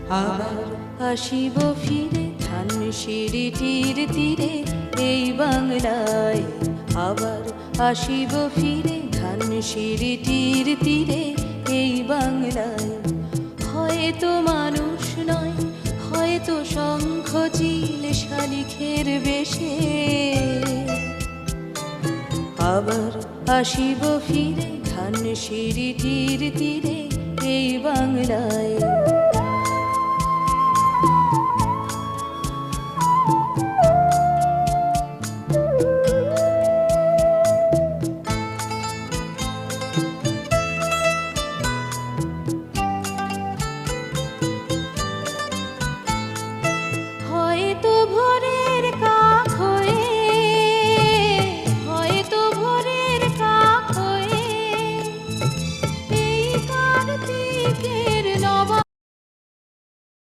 আবার আসিব ফিরে ধানসিঁড়িটির তীরে এই বাংলায়। আবার আসিব ফিরে ধানসিঁড়িটির তীরে এই বাংলায়। হয়তো মানুষ নয়, হয়তো শঙ্খ চিল শালিখের বেশে। আবার আসিব ফিরে ধানসিঁড়িটির তীরে এই বাংলায়।